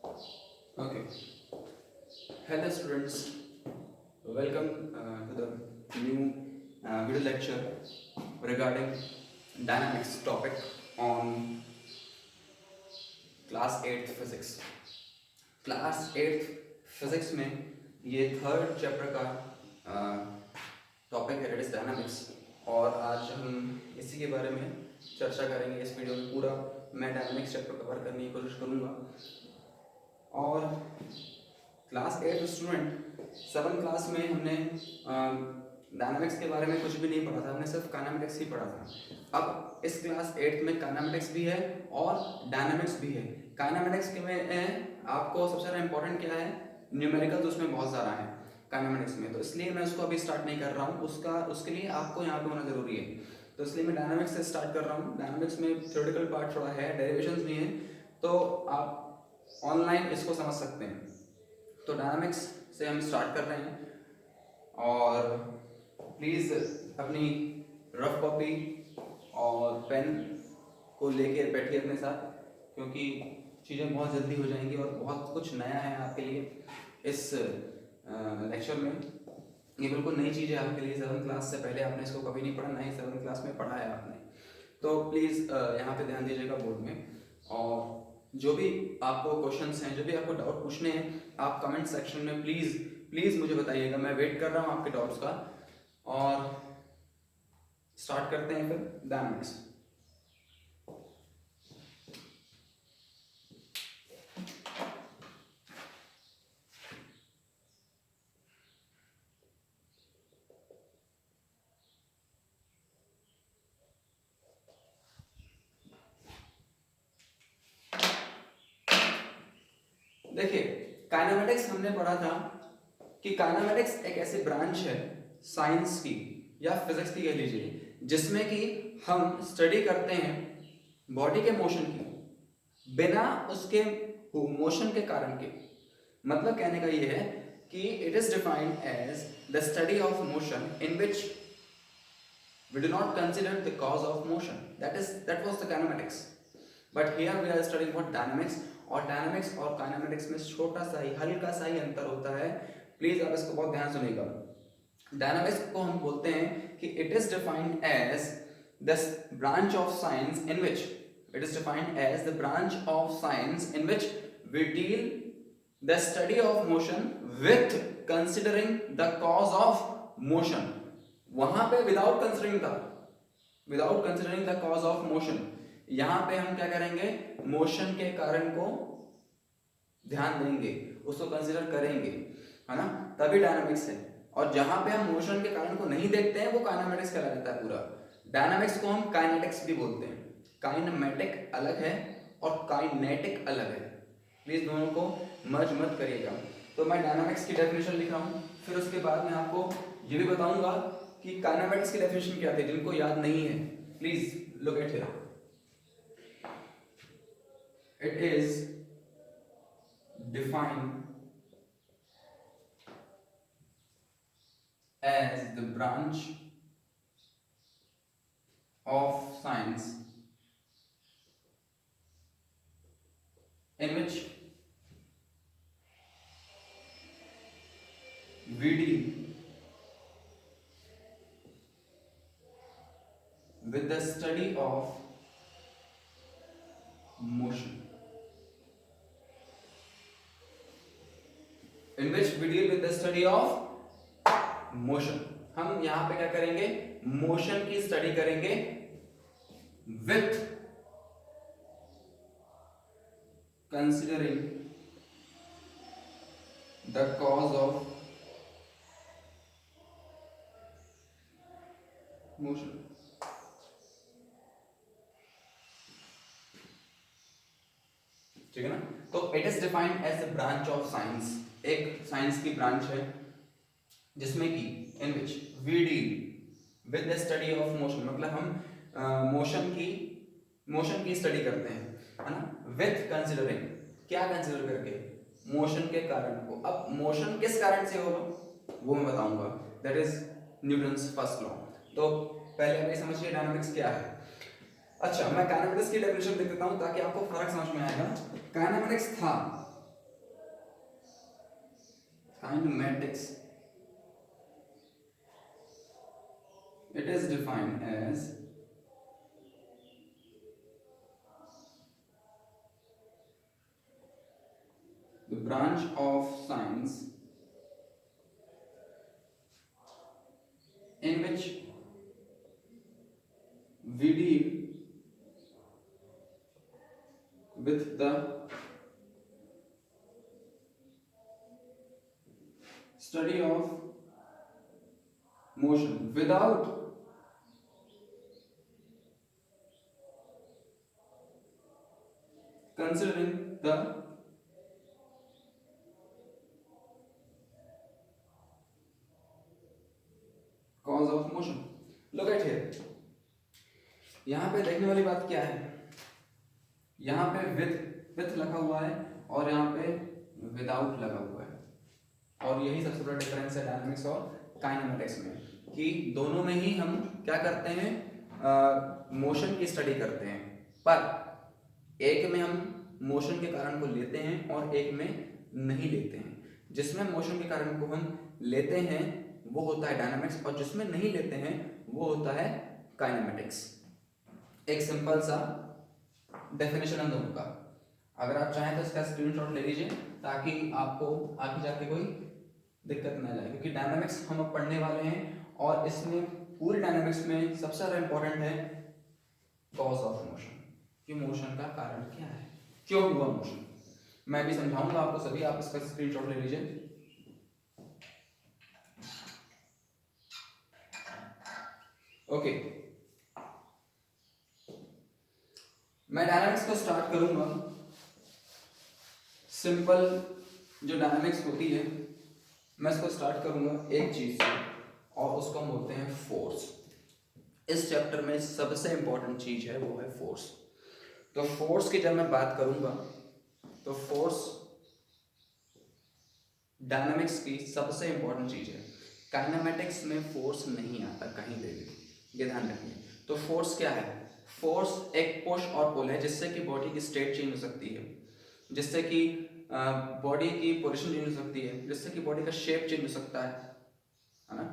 Okay. Hello students, welcome to the new video lecture regarding dynamics topic on class 8th physics. Class 8th physics में ये third chapter का topic है, it is dynamics. और आज हम इसी के बारे में चर्चा करेंगे। इस वीडियो में पूरा मैं डायनामिक्स चैप्टर कवर करने की कोशिश करूँगा। और क्लास 8 स्टूडेंट 7 क्लास में हमने डायनामिक्स के बारे में कुछ भी नहीं पढ़ा था, हमने सिर्फ काइनेमेटिक्स ही पढ़ा था। अब इस क्लास 8 में काइनेमेटिक्स भी है और डायनामिक्स भी है। काइनेमेटिक्स के में आपको सबसे ज़्यादा इंपॉर्टेंट क्या है, न्यूमेरिकल्स उसमें बहुत ज़्यादा है काइनेमेटिक्स में, तो इसलिए मैं उसको अभी स्टार्ट नहीं कर रहा हूँ। उसके लिए आपको यहाँ पे होना ज़रूरी है, तो इसलिए मैं डायनामिक्स से स्टार्ट कर रहा हूँ। डायनामिक्स में थ्योरेटिकल पार्ट थोड़ा है, डेरिवेशंस भी हैं, तो आप ऑनलाइन इसको समझ सकते हैं। तो डायनामिक्स से हम स्टार्ट कर रहे हैं। और प्लीज़ अपनी रफ कॉपी और पेन को लेके बैठिए अपने साथ, क्योंकि चीज़ें बहुत जल्दी हो जाएंगी और बहुत कुछ नया है आपके लिए इस लेक्चर में। ये बिल्कुल नई चीज़ है आपके लिए। 7th क्लास से पहले आपने इसको कभी नहीं पढ़ा, ना ही 7th क्लास में पढ़ा है आपने। तो प्लीज़ यहाँ पे ध्यान दीजिएगा बोर्ड में। और जो भी आपको क्वेश्चंस हैं, जो भी आपको डाउट पूछने हैं, आप कमेंट सेक्शन में प्लीज़ प्लीज़ मुझे बताइएगा। मैं वेट कर रहा हूँ आपके डाउट्स का। और स्टार्ट करते हैं फिर डायनामिक्स। देखिए, काइनेमेटिक्स हमने पढ़ा था कि काइनेमेटिक्स एक ऐसी ब्रांच है साइंस की या फिजिक्स की कह लीजिए, जिसमें कि हम स्टडी करते हैं बॉडी के मोशन की बिना उसके मोशन के कारण के। मतलब कहने का ये है कि it is defined as the study of motion in which we do not consider the cause of motion. That was the kinematics. But here we are studying what dynamics, और डायनामिक्स और काइनेमेटिक्स में छोटा सा ही हल्का सा ही अंतर होता है। प्लीज आप इसको बहुत ध्यान सुनिएगा। डायनामिक्स को हम बोलते हैं कि it is defined as the branch of science in which we deal the study of motion with considering the cause of motion। वहां पे without considering the cause of motion, यहां पे हम क्या करेंगे, मोशन के कारण को ध्यान देंगे, उसको कंसिडर करेंगे, है ना, तभी डायनामिक्स है। और जहां पे हम मोशन के कारण को नहीं देखते हैं वो काइनेमेटिक्स कहला जाता है पूरा। डायनामिक्स को हम काइनेटिक्स भी बोलते हैं। काइनेमेटिक अलग है और काइनेटिक अलग है, प्लीज दोनों को मर्ज मत करिएगा। तो मैं डायनामिक्स की डेफिनेशन लिख रहा हूँ, फिर उसके बाद मैं आपको ये भी बताऊंगा कि काइनेमेटिक्स की डेफिनेशन क्या थी। जिनको याद नहीं है please look at here. It is defined as the branch of science in which we deal with the study of motion, in which we deal with the study of motion. हम यहां पे क्या करेंगे, मोशन की study करेंगे with considering the cause of motion. ठीक है ना। तो it is defined as the branch of science, एक साइंस की ब्रांच है जिसमें कि in which we deal with the study of motion, मतलब हम मोशन की स्टडी करते हैं, है ना, विथ कंसिडरिंग, क्या कंसिडर करके, मोशन के कारण को। अब मोशन किस कारण से होगा वो मैं बताऊंगा, that is Newton's first law. तो पहले आप ये समझिए डायनामिक्स क्या है। अच्छा, मैं काइनेमेटिक्स की डेफिनेशन लिख देता हूं ताकि आपको फर्क समझ में आएगा। काइनेमेटिक्स था kinematics, it is defined as the branch of science in which we deal with the study of motion without considering the cause of motion. Look at here. यहाँ पे देखने वाली बात क्या है, यहाँ पे विथ लगा हुआ है और यहाँ पे विदाउट लगा हुआ है, और यही सबसे बड़ा डिफरेंस है डायनामिक्स और काइनेमेटिक्स में, कि दोनों में ही हम क्या करते हैं, मोशन की स्टडी करते हैं, पर एक में हम मोशन के कारण को लेते हैं और एक में नहीं लेते हैं। जिसमें मोशन के कारण को हम लेते हैं वो होता है डायनामिक्स, और जिसमें नहीं लेते हैं वो होता है काइनेमेटिक्स। एक सिंपल सा डेफिनेशन हम दोनों का, अगर आप चाहें तो इसका स्क्रीनशॉट ले लीजिए ताकि आपको आगे जाके कोई दिक्कत ना जाए, क्योंकि डायनामिक्स हम अब पढ़ने वाले हैं और इसमें पूरी डायनामिक्स में सबसे ज़्यादा इंपॉर्टेंट है कॉज ऑफ मोशन, कि मोशन का कारण क्या है, क्यों हुआ मोशन। मैं भी समझाऊंगा आपको सभी, आप इसका स्क्रीनशॉट ले लीजिए। ओके, मैं डायनामिक्स को स्टार्ट करूंगा। सिंपल जो डायनामिक्स होती है मैं इसको स्टार्ट करूंगा एक चीज से, और उसको हम बोलते हैं फोर्स। इस चैप्टर में सबसे इंपॉर्टेंट चीज है वो है फोर्स। तो फोर्स की जब मैं बात करूंगा तो फोर्स डायनामिक्स की सबसे इंपॉर्टेंट चीज है। काइनेमेटिक्स में फोर्स नहीं आता कहीं पे भी, ये ध्यान रखिए। तो फोर्स क्या है? फोर्स एक पुश और पुल है, जिससे कि बॉडी की स्टेट चेंज हो सकती है, जिससे कि बॉडी की पोजीशन चेंज हो सकती है, जिससे कि बॉडी का शेप चेंज हो सकता है ना।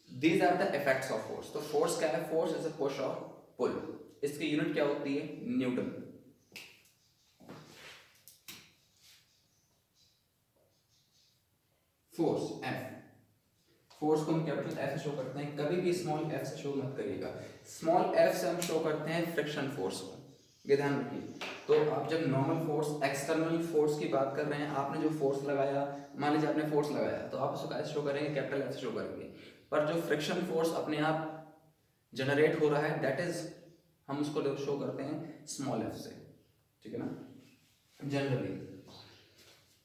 These are the effects of force. तो फोर्स क्या है? फोर्स इज अ पुश और पुल। इसकी यूनिट क्या होती है? न्यूटन। फोर्स एफ, फोर्स को हम कैपिटल एफ से शो करते हैं, कभी भी स्मॉल एफ से शो मत करिएगा। स्मॉल एफ से हम शो करते हैं फ्रिक्शन फोर्स को, ये ध्यान रखिए। तो आप जब नॉर्मल फोर्स, एक्सटर्नल फोर्स की बात कर रहे हैं, आपने जो फोर्स लगाया, मान लीजिए आपने फोर्स लगाया तो आप उसको कैसे शो करेंगे? कैपिटल एफ से शो करेंगे। पर जो फ्रिक्शन फोर्स अपने आप जनरेट हो रहा है, दैट इज हम उसको शो करते हैं स्मॉल एफ से, ठीक है ना, जनरली।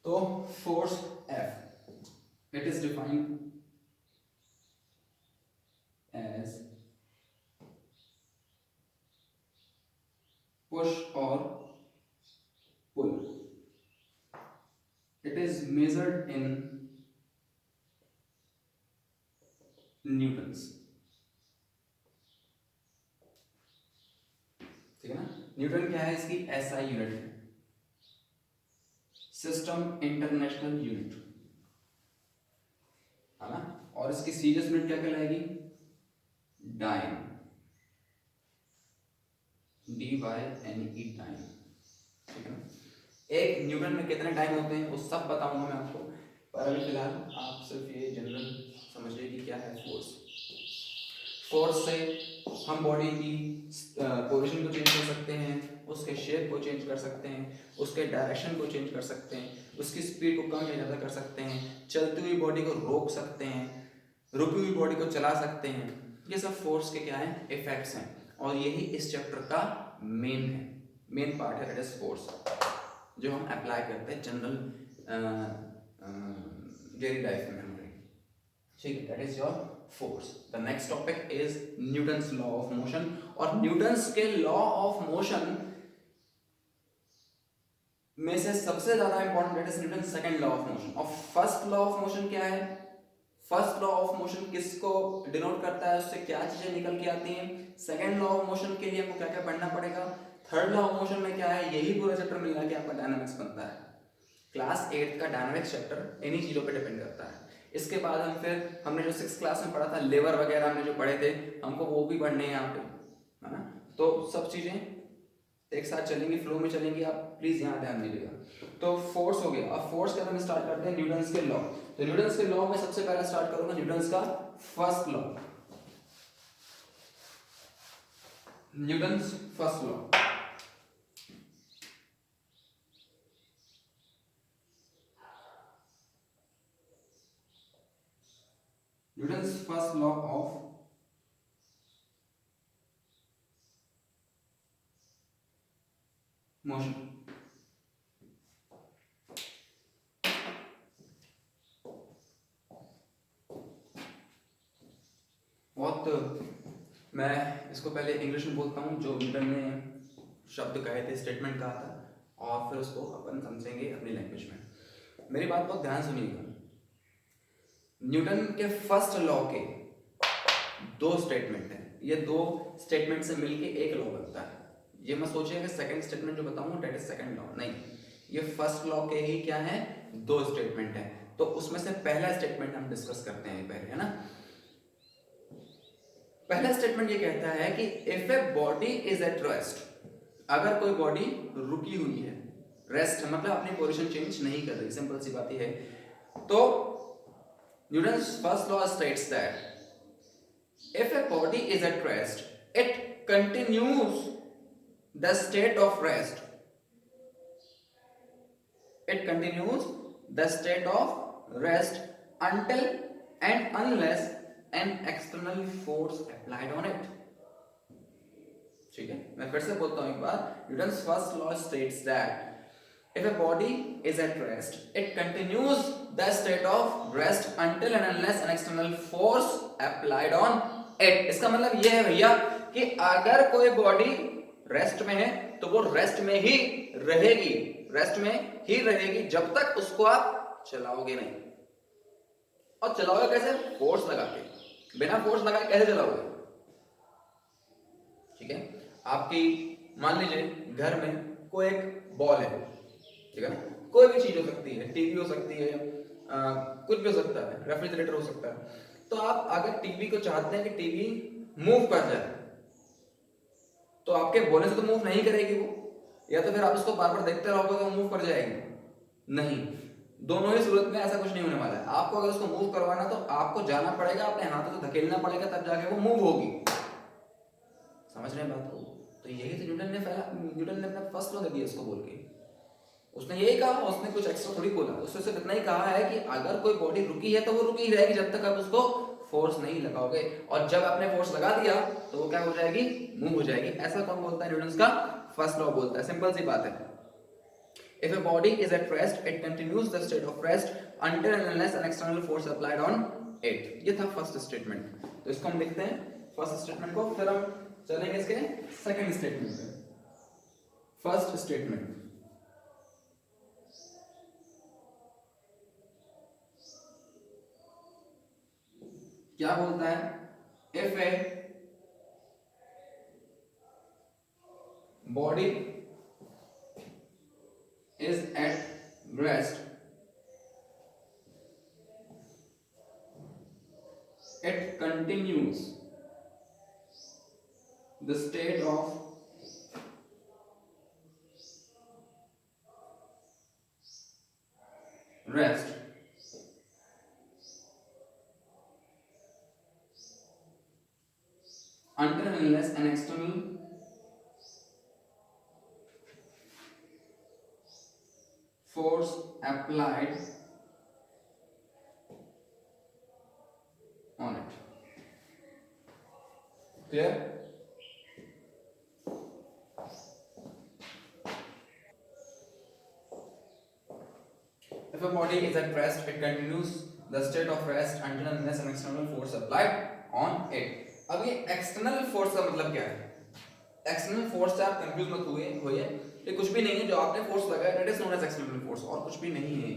तो force F, it is defined as push or pull. It is measured in newtons, ठीक है ना। न्यूटन क्या है? इसकी एसआई यूनिट है, सिस्टम इंटरनेशनल यूनिट, है ना। और इसकी सीरियस यूनिट क्या कहलाएगी? डाइन, DYNE टाइम, ठीक है। एक न्यूटन में कितने टाइम होते हैं वो सब बताऊंगा मैं आपको, पर अभी फिलहाल आप सिर्फ ये जनरल समझिए कि क्या है फोर्स। फोर्स से हम बॉडी की पोजीशन को चेंज कर सकते हैं, उसके शेप को चेंज कर सकते हैं, उसके डायरेक्शन को चेंज कर सकते हैं, उसकी स्पीड को कम या ज़्यादा कर सकते हैं, चलती हुई बॉडी को रोक सकते हैं, रुकी हुई बॉडी को चला सकते हैं। ये सब फोर्स के क्या है? इफेक्ट्स हैं, और यही इस चैप्टर का मेन है, मेन पार्ट है, दैट इज फोर्स, जो हम अप्लाई करते हैं जनरल डेली लाइफ में हमारे, ठीक है। That is your force. The next topic is Newton's law of motion, और न्यूटन्स के लॉ ऑफ मोशन में से सबसे ज्यादा important that is Newton's second law of motion. और फर्स्ट लॉ ऑफ मोशन क्या है? फर्स्ट लॉ ऑफ मोशन किसको डिनोट करता है, उससे क्या चीजें निकल के आती हैं? सेकंड लॉ ऑफ मोशन के लिए आपको क्या क्या पढ़ना पड़ेगा? थर्ड लॉ ऑफ मोशन में क्या है? यही पूरा चैप्टर मिला के आपका डायनामिक्स बनता है। क्लास 8 का डायनामिक्स चैप्टर इन्हीं चीज़ों पे डिपेंड करता है। इसके बाद हमने जो 6th क्लास में पढ़ा था, लेवर वगैरह हमने जो पढ़े थे, हमको वो भी पढ़ने हैं यहाँ पे, है ना। तो सब चीज़ें एक साथ चलेंगी, फ्लो में चलेंगी, आप प्लीज यहाँ ध्यान दीजिएगा। तो फोर्स हो गया। अब फोर्स के हम स्टार्ट करते हैं न्यूटन्स के लॉ। तो न्यूटन्स के लॉ में सबसे पहले स्टार्ट करूंगा न्यूटन्स का first law. Newton's first law, Newton's first law of motion. बहुत मैं इसको पहले इंग्लिश में बोलता हूँ, जो न्यूटन ने शब्द कहे थे, स्टेटमेंट कहा था, और फिर उसको अपन समझेंगे अपनी लैंग्वेज में। मेरी बात बहुत ध्यान सुनिएगा। न्यूटन के फर्स्ट लॉ के दो स्टेटमेंट हैं। ये दो स्टेटमेंट से मिलके एक लॉ बनता है। ये मत सोचिएगा सेकंड स्टेटमेंट जो बताऊंगा डेट इज सेकंड लॉ, नहीं, ये फर्स्ट लॉ के ही क्या है, दो स्टेटमेंट है। तो उसमें से पहला स्टेटमेंट हम डिस्कस करते हैं पहले, है ना। पहला स्टेटमेंट ये कहता है कि if a body is at rest, अगर कोई बॉडी रुकी हुई है, रेस्ट मतलब अपनी पोजीशन चेंज नहीं कर रही, सिंपल सी बात ही है। तो Newton's first law states that if a body is at rest, it continues the state of rest. It continues the state of rest until and unless an external force applied on it. ठीक है, मैं फिर से बोलता हूं एक बार। Newton's first law states that if a body is at rest, it continues the state of rest until and unless an external force applied on it. इसका मतलब यह है भैया कि अगर कोई बॉडी रेस्ट में है तो वो रेस्ट में ही रहेगी, रेस्ट में ही रहेगी जब तक उसको आप चलाओगे नहीं। और चलाओगे कैसे? फोर्स लगा के। बिना फोर्स लगाए कैसे चलाओगे? ठीक है, आपकी मान लीजिए घर में कोई एक बॉल है, ठीक है ना, कोई भी चीज हो सकती है, टीवी हो सकती है, कुछ भी हो सकता है, रेफ्रिजरेटर हो सकता है। तो आप अगर टीवी को चाहते हैं कि टीवी मूव कर जाए, तो आपके बोलने से तो मूव नहीं करेगी वो, या तो फिर आप उसको बार बार देखते रहोगे तो मूव कर जाएगी? नहीं, दोनों ही सूरत में ऐसा कुछ नहीं होने वाला है। आपको अगर उसको मूव करवाना तो आपको जाना पड़ेगा, अपने हाथों से धकेलना पड़ेगा, तब जाके वो मूव होगी। समझ रहे हैं बात को? तो यही तो न्यूटन ने अपना फर्स्ट लॉ दे दिया इसको बोल के। उसने यही कहा, उसने कुछ एक्स्ट्रा थोड़ी बोला, उसने सिर्फ इतना ही कहा है कि अगर कोई बॉडी रुकी है तो वो रुकी ही रहेगी जब तक आप उसको फोर्स नहीं लगाओगे, और जब आपने फोर्स लगा दिया तो वो क्या हो जाएगी? मूव हो जाएगी। ऐसा कौन बोलता है? न्यूटन का फर्स्ट लॉ बोलता है। सिंपल सी बात है। If a body is at rest, it continues the state of rest until and unless an external force applied on it. ये था फर्स्ट स्टेटमेंट। तो इसको हम लिखते हैं फर्स्ट स्टेटमेंट को, फिर हम चलेंगे इसके सेकंड स्टेटमेंट पे। फर्स्ट स्टेटमेंट क्या बोलता है? If a body is at rest, it continues the state of rest until and unless an external force applied on it. Clear? If a body is at rest, it continues the state of rest until and unless an external force applied on it. अब ये external force का मतलब क्या है? External force से आप confuse मत होइए, ये कुछ भी नहीं है जो आपने फोर्स लगाया, that is known as external force, और कुछ भी नहीं है।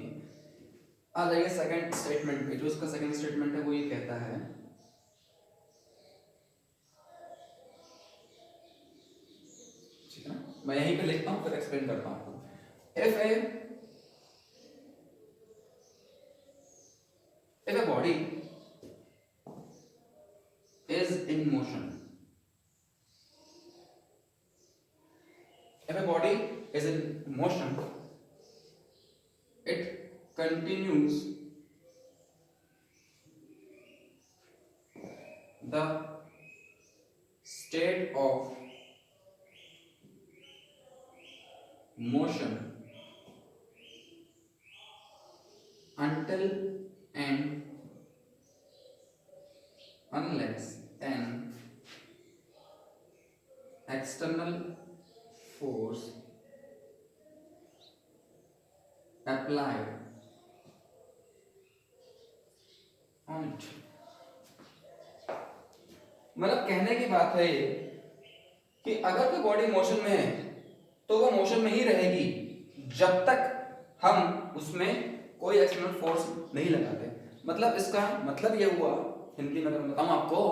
आ जाइए सेकंड स्टेटमेंट पे। जो इसका सेकंड स्टेटमेंट है वो ये कहता है, ठीक है ना, मैं यहीं पे लिखता हूँ फिर एक्सप्लेन करता हूँ। If A continues the state of motion until and unless an external force applied on it। मतलब कहने की बात है ये कि अगर कोई बॉडी मोशन में है तो वो मोशन में ही रहेगी जब तक हम उसमें कोई एक्सटर्नल फोर्स नहीं लगाते। मतलब इसका मतलब ये हुआ, हिंदी में अगर बताऊं आपको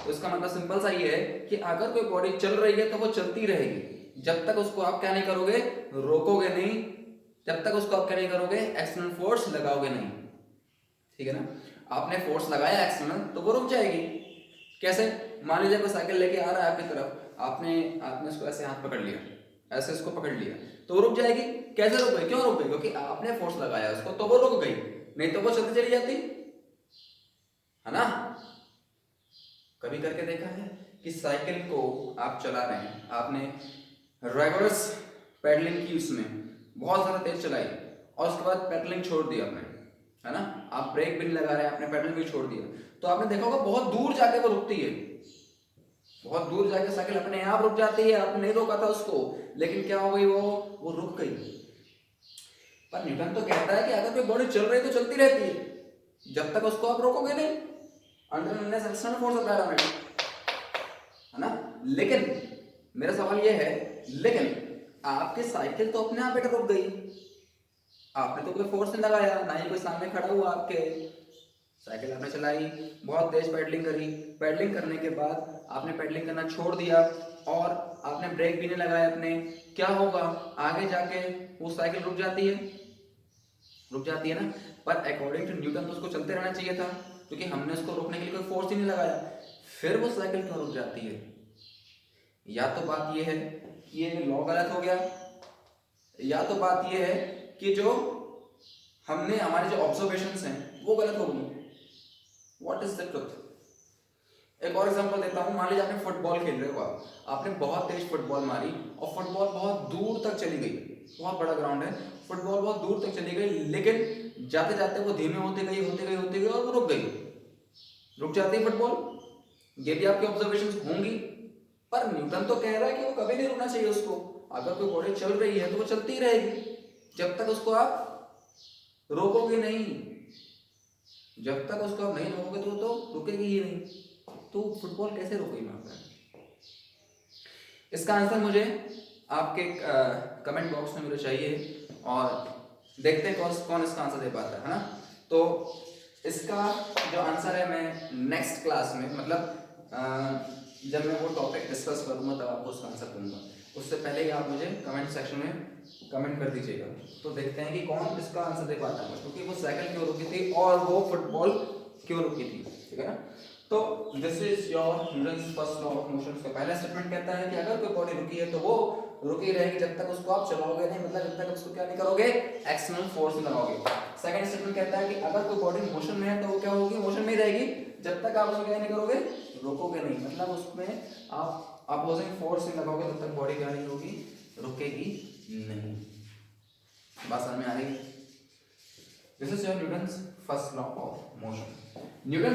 तो इसका मतलब सिंपल सा ये है कि अगर कोई बॉडी चल रही है तो वो चलती रहेगी जब तक उसको आप क्या नहीं करोगे, रोकोगे नहीं, जब तक उसको आप क्या नहीं करोगे, एक्सटर्नल फोर्स लगाओगे नहीं। ठीक है ना। आपने फोर्स लगाया एक्सटर्नल तो वो रुक जाएगी। कैसे? मान लीजिए कोई साइकिल लेके आ रहा है आपकी तरफ, आपने उसको ऐसे हाथ पकड़ लिया, ऐसे इसको पकड़ लिया तो वो रुक जाएगी। कैसे रुक गई? क्यों रुक गई? क्योंकि आपने फोर्स लगाया उसको तो वो रुक गई, नहीं तो वो चलती चली जाती है ना। कभी करके देखा है कि साइकिल को आप चला रहे हैं, आपने रिवर्स पेडलिंग की, उसमें बहुत ज्यादा तेज चलाई और उसके बाद पेडलिंग छोड़ दी आपने, है ना। आप ब्रेक भी नहीं लगा रहे हैं, आपने पेडलिंग भी छोड़ दिया, तो आपने देखा होगा बहुत दूर जाके वो रुकती है, बहुत दूर जाके साइकिल अपने आप रुक जाती है। आपने नहीं रोका था उसको, लेकिन क्या हो गई, वो रुक गई। पर न्यूटन तो कहता है कि अगर कोई बॉडी चल रही है तो चलती रहती है जब तक उसको आप रोकोगे नहीं, under external force applied on it, है ना। लेकिन मेरा सवाल ये है, लेकिन आपकी साइकिल तो अपने आप बेटा रुक गई, आपने तो कोई फोर्स नहीं लगाया, ना ही कोई सामने खड़ा हुआ आपके। साइकिल आपने चलाई, बहुत तेज पेडलिंग करी, पेडलिंग करने के बाद आपने पेडलिंग करना छोड़ दिया और आपने ब्रेक भी नहीं लगाया अपने, क्या होगा आगे जाके? वो साइकिल रुक जाती है, रुक जाती है ना। पर अकॉर्डिंग टू न्यूटन तो उसको चलते रहना चाहिए था, क्योंकि हमने उसको रोकने के लिए कोई फोर्स ही नहीं लगाया। फिर वो साइकिल क्यों रुक जाती है? या तो बात ये है कि ये लॉ गलत हो गया, या तो बात ये है कि जो हमने हमारे जो ऑब्जर्वेशंस हैं वो गलत हो गई। What is the truth? एक और एग्जांपल देता हूं। मान लीजिए आपने फुटबॉल खेल रहे हो, आपने बहुत तेज फुटबॉल मारी और फुटबॉल बहुत दूर तक चली गई, बहुत बड़ा ग्राउंड है, फुटबॉल बहुत दूर तक चली गई, लेकिन जाते जाते वो धीमे होते गई और वो रुक गई। रुक जाती है फुटबॉल, ये भी आपकी ऑब्जर्वेशन होंगी। पर न्यूटन तो कह रहा है कि वो कभी नहीं रुकना चाहिए उसको। अगर कोई बॉडी चल रही है तो वो चलती रहेगी जब तक उसको आप रोकोगे नहीं। जब तक उसको आप नहीं रोकोगे तो वो तो रुकेगी ही नहीं। तो फुटबॉल कैसे रुकेगी वहां पर? इसका आंसर मुझे आपके कमेंट बॉक्स में मुझे चाहिए और देखते हैं कौन इसका आंसर दे पाता है ना। तो इसका जो आंसर है मैं नेक्स्ट क्लास में, मतलब जब मैं वो टॉपिक डिस्कस करूंगा तब आपको उसका आंसर दूंगा। उससे पहले ही आप मुझे कमेंट सेक्शन में कमेंट कर दीजिएगा, तो देखते हैं कि कौन इसका आंसर दे पाता है, क्योंकि वो साइकिल क्यों रुकी थी और वो फुटबॉल क्यों रुकी थी। ठीक है ना। तो this is your Newton's first law of motion. का पहला स्टेटमेंट कहता है कि अगर कोई बॉडी रुकी है तो वो रुकी रहेगी जब तक उसको आप चलाओगे नहीं, मतलब जब तक उसको क्या नहीं करोगे, एक्सटर्नल फोर्स लगाओगे। सेकंड स्टेटमेंट कहता है कि अगर कोई बॉडी मोशन में है तो वो क्या होगी, मोशन में ही रहेगी जब तक आप उसको क्या नहीं करोगे, रोकोगे नहीं, मतलब उसमें आप अपोजिंग फोर्स नहीं लगाओगे तब तक बॉडी क्या नहीं होगी, रुकेगी नहीं। बात समझ में आ रही है? This is your Newton's first law of motion. Newton